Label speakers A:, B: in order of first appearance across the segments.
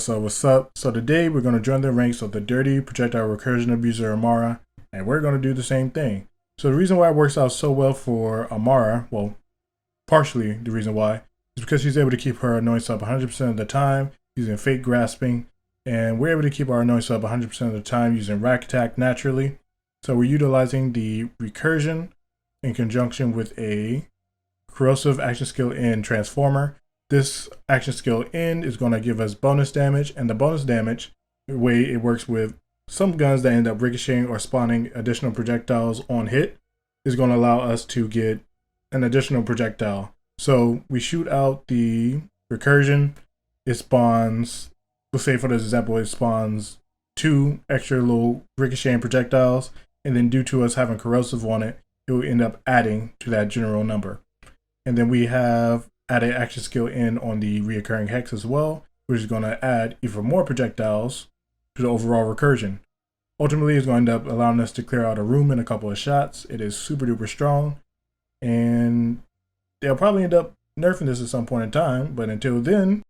A: What's up, what's up? So today we're going to join the ranks of the dirty projectile recursion abuser Amara, and we're going to do the same thing. So the reason why it works out so well for Amara, well, partially the reason why, is because she's able to keep her annoying sub 100% of the time using fake grasping, and we're able to keep our annoying sub 100% of the time using RAKK attack naturally. So we're utilizing the recursion in conjunction with a corrosive action skill in transformer. This action skill in is going to give us bonus damage, and the bonus damage, the way it works with some guns that end up ricocheting or spawning additional projectiles on hit, is going to allow us to get an additional projectile. So we shoot out the recursion, it spawns, let's say for this example, it spawns 2 extra little ricocheting projectiles, and then due to us having corrosive on it, it will end up adding to that general number. And then we have added action skill in on the reoccurring hex as well, which is going to add even more projectiles to the overall recursion. Ultimately, it's going to end up allowing us to clear out a room in a couple of shots. It is super duper strong, and they'll probably end up nerfing this at some point in time, but until then,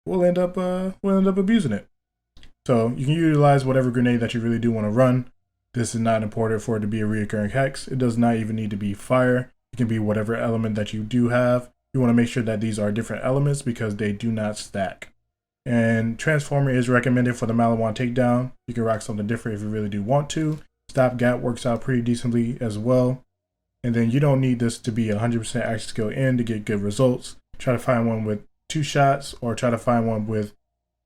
A: we'll end up abusing it. So you can utilize whatever grenade that you really do want to run. This is not important for it to be a reoccurring hex. It does not even need to be fire. It can be whatever element that you do have. You want to make sure that these are different elements because they do not stack. And transformer is recommended for the Maliwan Takedown. You can rock something different if you really do want to. Stopgap works out pretty decently as well. And then you don't need this to be 100% action skill in to get good results. Try to find one with 2 shots, or try to find one with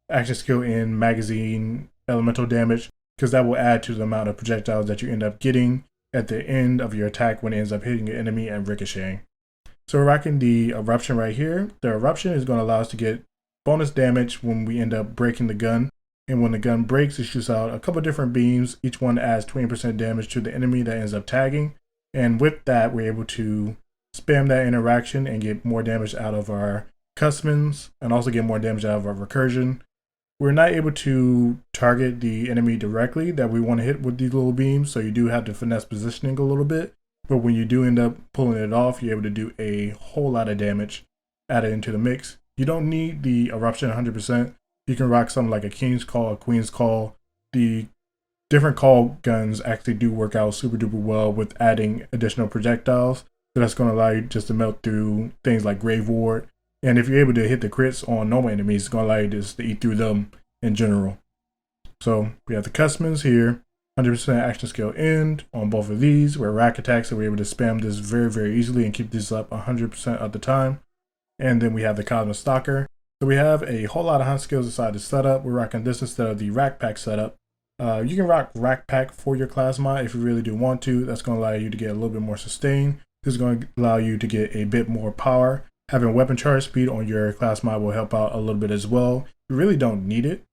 A: action skill in magazine elemental damage, because that will add to the amount of projectiles that you end up getting at the end of your attack when it ends up hitting your enemy and ricocheting. So we're rocking the eruption right here. The eruption is going to allow us to get bonus damage when we end up breaking the gun. And when the gun breaks, it shoots out a couple different beams. Each one adds 20% damage to the enemy that ends up tagging. And with that, we're able to spam that interaction and get more damage out of our customs and also get more damage out of our recursion. We're not able to target the enemy directly that we want to hit with these little beams, so you do have to finesse positioning a little bit. But when you do end up pulling it off, you're able to do a whole lot of damage added into the mix. You don't need the eruption 100%. You can rock something like a King's Call, a Queen's Call. The different call guns actually do work out super duper well with adding additional projectiles. So that's going to allow you just to melt through things like Grave Ward. And if you're able to hit the crits on normal enemies, it's going to allow you just to eat through them in general. So we have the customs here. 100% action skill end on both of these. We're RAKK attacks, so we're able to spam this very, very easily and keep this up 100% of the time. And then we have the Cosmic Stalker. So we have a whole lot of hunt skills inside the setup. We're rocking this instead of the RAKK pack setup. You can rock RAKK pack for your class mod if you really do want to. That's going to allow you to get a little bit more sustain. This is going to allow you to get a bit more power. Having weapon charge speed on your class mod will help out a little bit as well. You really don't need it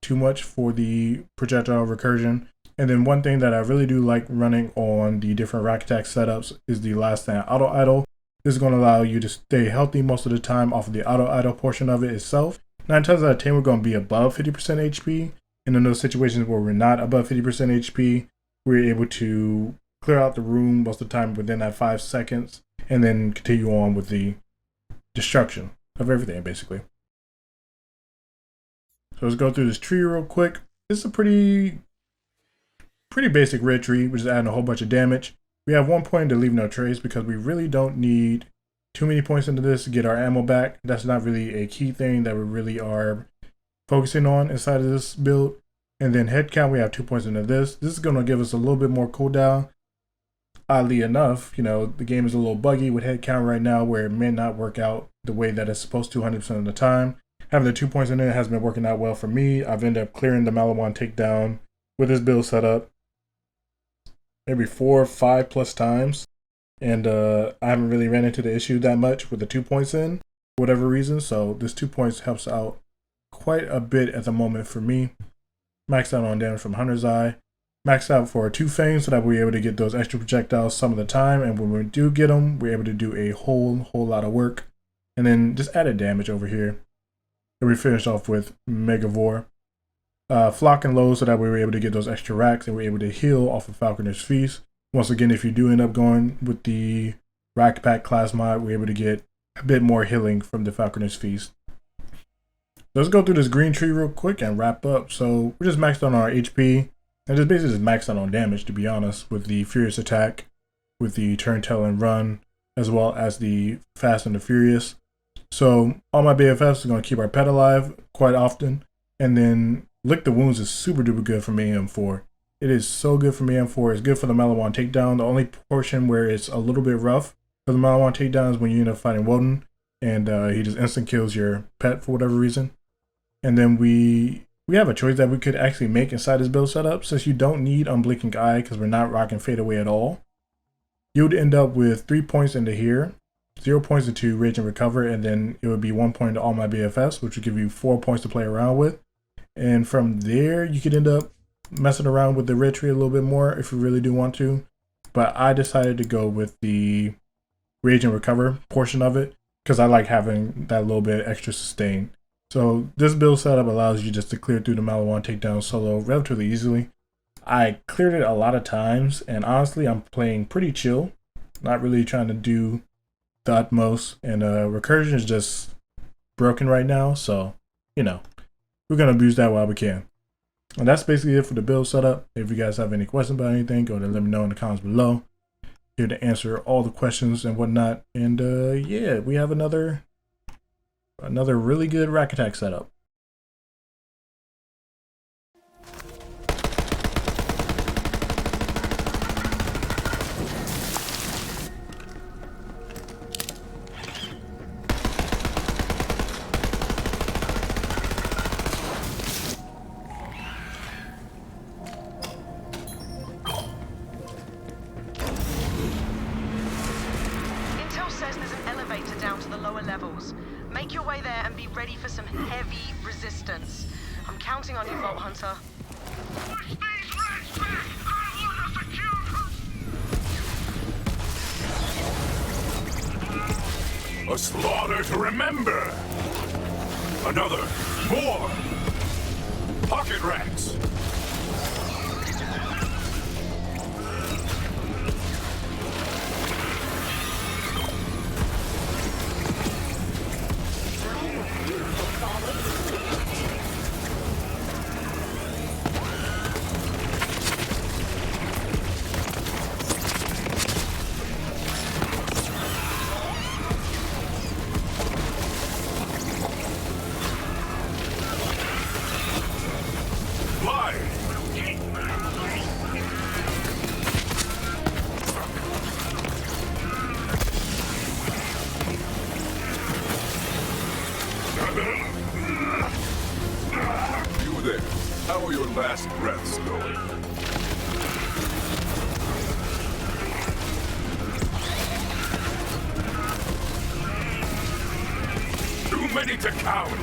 A: too much for the projectile recursion. And then one thing that I really do like running on the different RAKK attack setups is the last stand auto idle. This is going to allow you to stay healthy most of the time off of the auto idle portion of it itself. 9 times out of 10 we're going to be above 50% HP. And in those situations where we're not above 50% HP, we're able to clear out the room most of the time within that 5 seconds and then continue on with the destruction of everything basically. So let's go through this tree real quick. This is a pretty basic red tree, which is adding a whole bunch of damage. We have 1 point to leave no trace because we really don't need too many points into this to get our ammo back. That's not really a key thing that we really are focusing on inside of this build. And then head count, we have 2 points into this. This is going to give us a little bit more cooldown. Oddly enough, you know, the game is a little buggy with head count right now where it may not work out the way that it's supposed to 100% of the time. Having the 2 points in it has been working out well for me. I've ended up clearing the Maliwan Takedown with this build setup maybe 4 or 5 plus times, and I haven't really ran into the issue that much with the 2 points in for whatever reason. So this 2 points helps out quite a bit at the moment for me. Maxed out on damage from Hunter's Eye, maxed out for 2 fangs so that we're able to get those extra projectiles some of the time, and when we do get them, we're able to do a whole lot of work. And then just added damage over here. And we finished off with Megavore. FLAK and low so that we were able to get those extra racks and we're able to heal off of Falconer's Feast. Once again, if you do end up going with the RAKK pack class mod, we're able to get a bit more healing from the Falconer's Feast. Let's go through this green tree real quick and wrap up. So we're just maxed on our HP and just basically just maxed out on damage, to be honest, with the Furious Attack, with the Turn, Tail, and Run, as well as the Fast and the Furious. So all my BFFs are going to keep our pet alive quite often. And then Lick the Wounds is super duper good for Mayhem 4. It is so good for Mayhem 4. It's good for the Maliwan Takedown. The only portion where it's a little bit rough for the Maliwan Takedown is when you end up fighting Woden and he just instant kills your pet for whatever reason. And then we have a choice that we could actually make inside this build setup. Since you don't need Unblinking Eye because we're not rocking Fade Away at all, you would end up with 3 points into here, 0 points into Rage and Recover, and then it would be 1 point to all my BFFs, which would give you 4 points to play around with. And from there, you could end up messing around with the red tree a little bit more if you really do want to. But I decided to go with the Rage and Recover portion of it because I like having that little bit extra sustain. So this build setup allows you just to clear through the Maliwan Takedown solo relatively easily. I cleared it a lot of times, and honestly, I'm playing pretty chill, not really trying to do the utmost. And recursion is just broken right now, so you know we're gonna abuse that while we can. And that's basically it for the build setup. If you guys have any questions about anything, go ahead and let me know in the comments below. Here to answer all the questions and whatnot. And yeah, we have another really good rack attack setup.
B: Down to the lower levels. Make your way there and be ready for some heavy resistance. I'm counting on you, Vault Hunter.
C: Push these rats back! I want a secure... A slaughter to remember! Another! More! Pocket rats! You there, how are your last breaths going? Too many to count!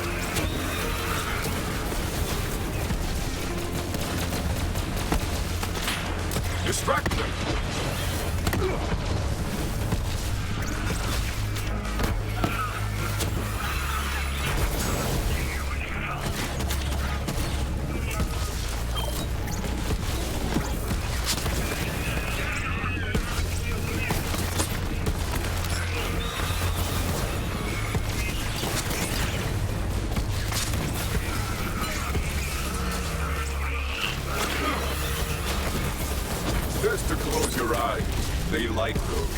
C: Distract them! Just to close your eyes, they like those.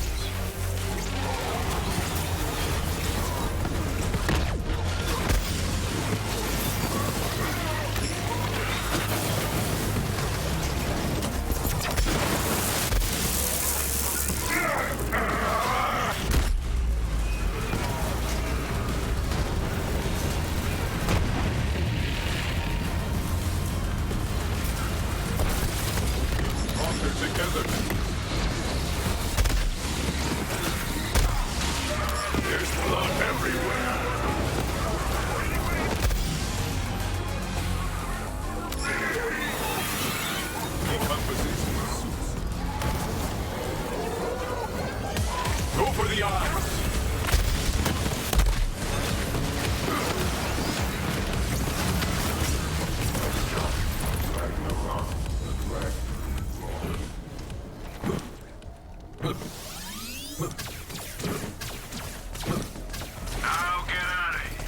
C: Together. There's blood everywhere. Decomposition suits. Go for the eyes. Now get out of here.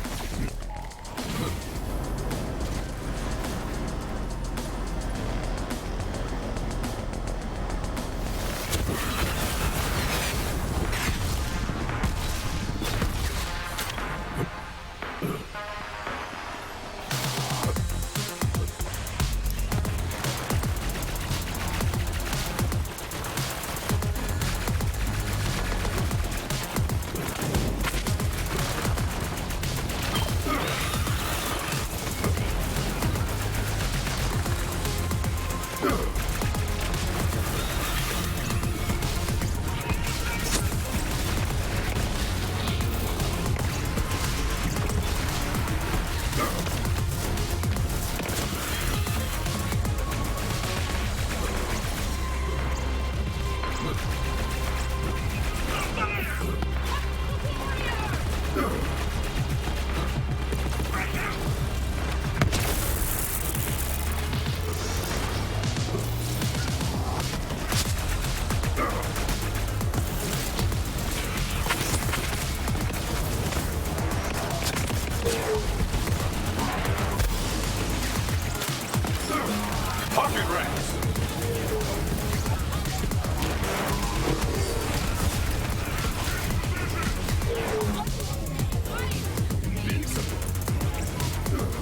C: Pocket rats!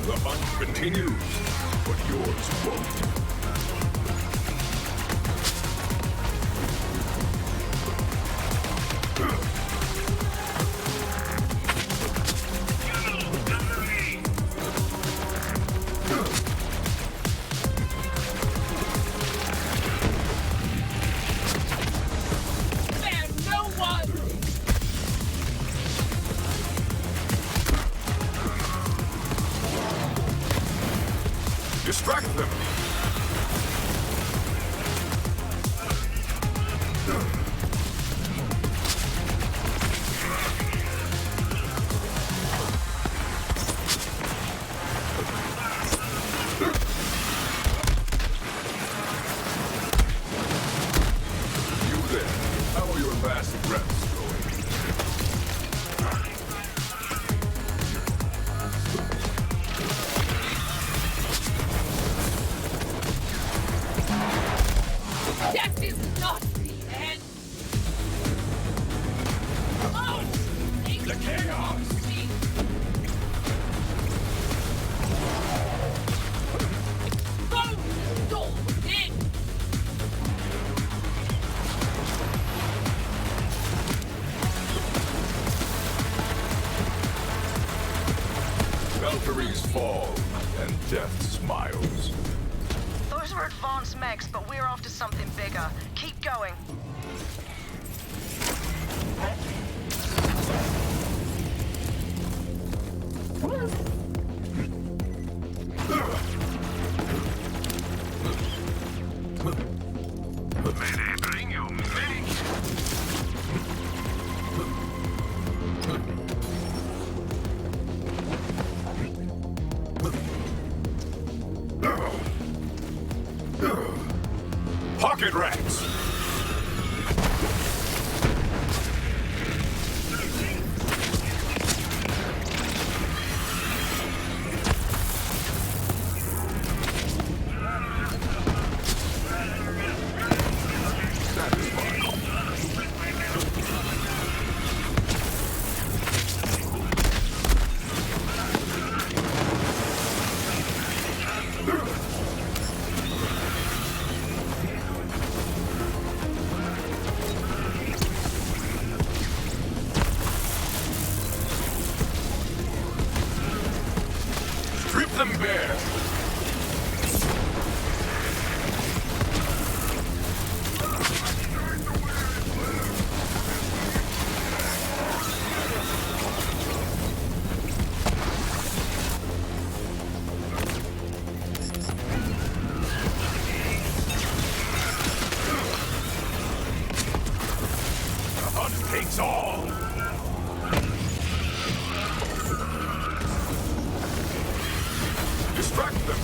C: The hunt continues, but yours won't. Distract them! You there, how are your last breaths going?
D: Death is not the end! Oh!
C: The chaos! Valkyries fall, and death smiles.
B: Those were advanced mechs, but we're after something bigger. Keep going.
C: May they bring you medic? Pocket rats! Strip them bare! The hunt takes all! Distract them!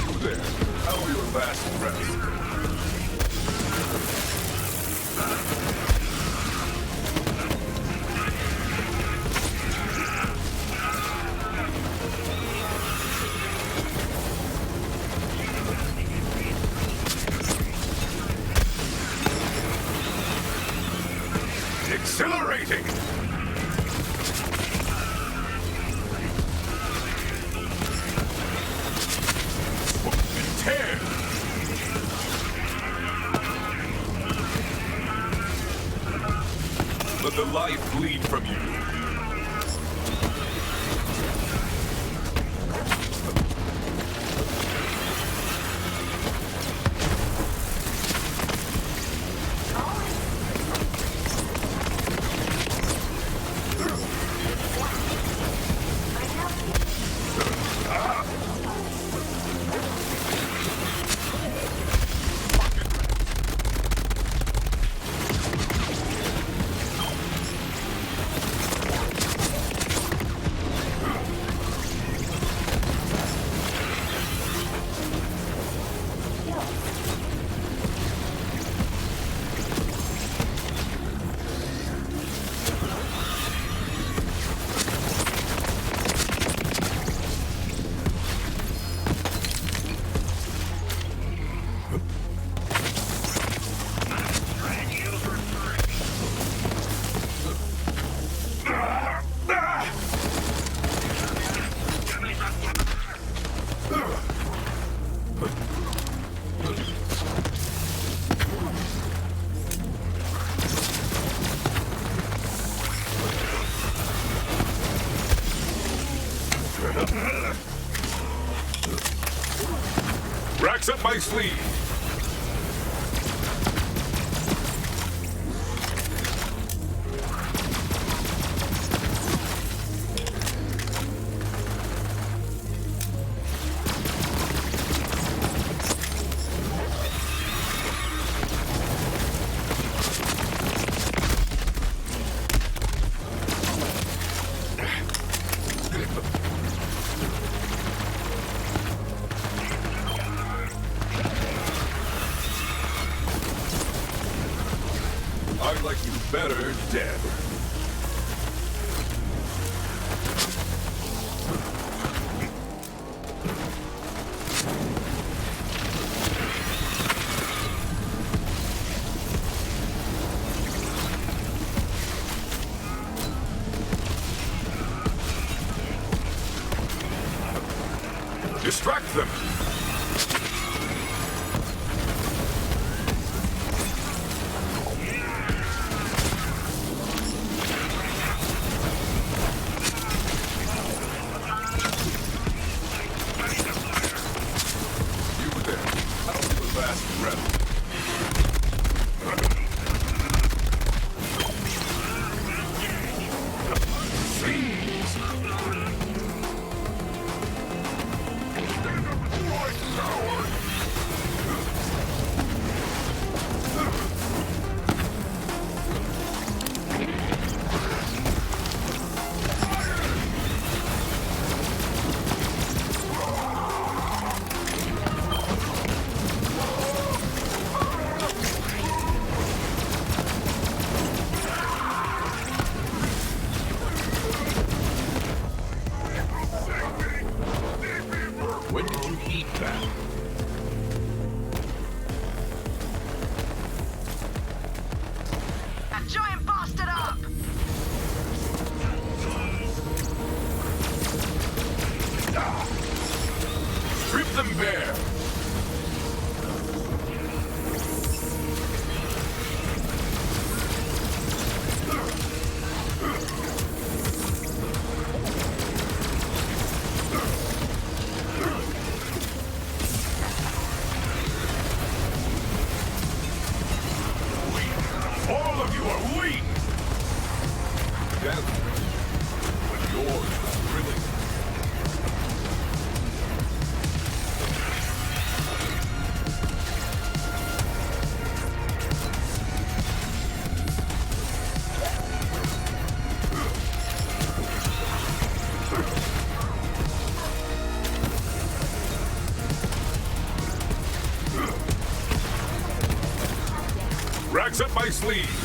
C: You there, how are your last breaths? Exhilarating! Tear! Let the life bleed from you. Racks up my sleeve. I'd like you better dead. Distract them! When did you eat that?
B: That giant bastard up!
C: Strip them bare! All of you are weak! Death, but yours is thrilling. Racks up my sleeve!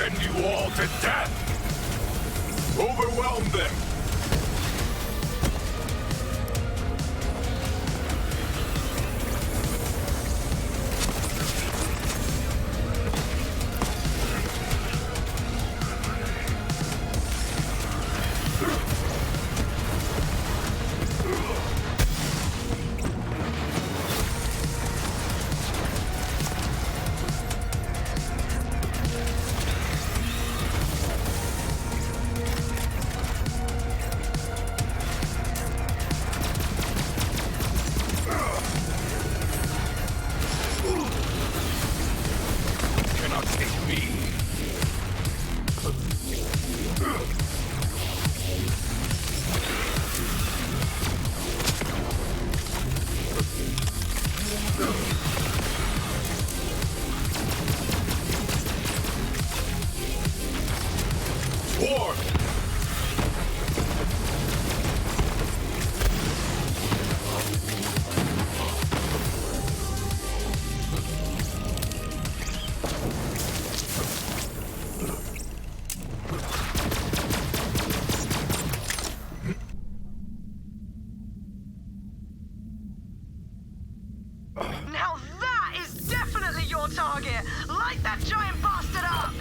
C: send you all to death! Overwhelm them!
B: Now that is definitely your target! Light that giant bastard up!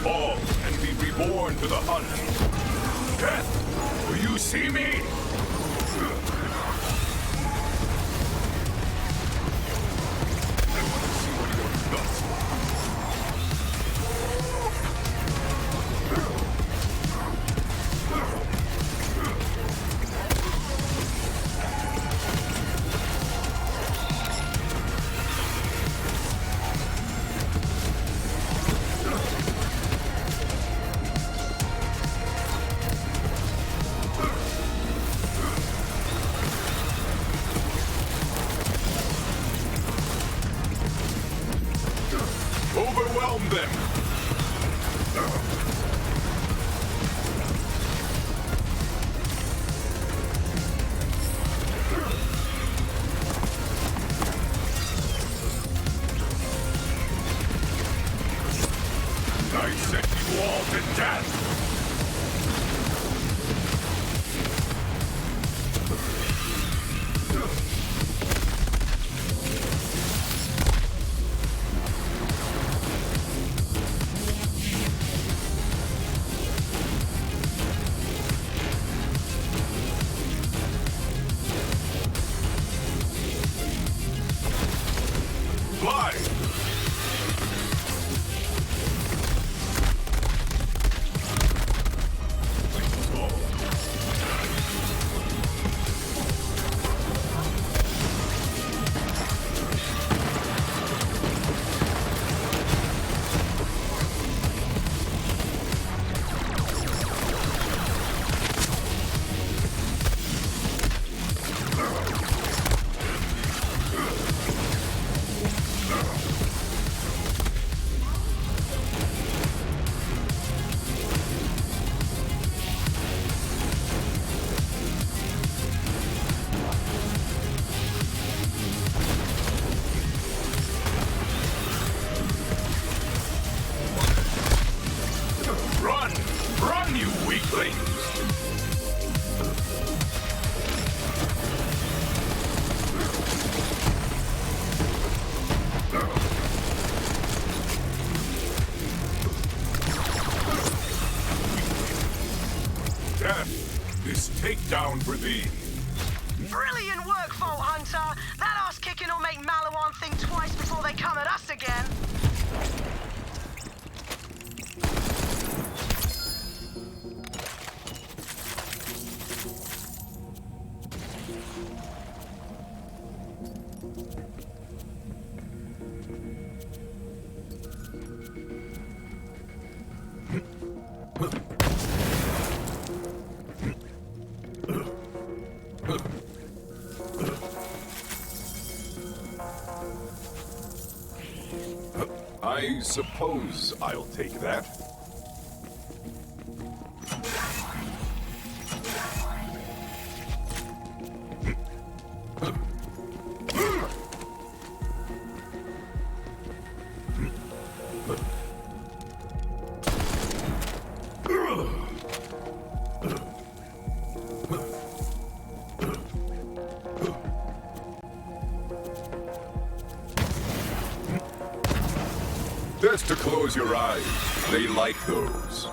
C: Fall and be reborn to the hunt. Death, do you see me? I want to see what you're nuts. Overwhelm them! I sent you all to death! Fly! Run! Run, you weaklings! Death, this takedown for thee.
B: Brilliant work, Vault Hunter! That ass kicking will make Maliwan think twice before they come at us again!
C: I suppose I'll take that. your eyes. They like those.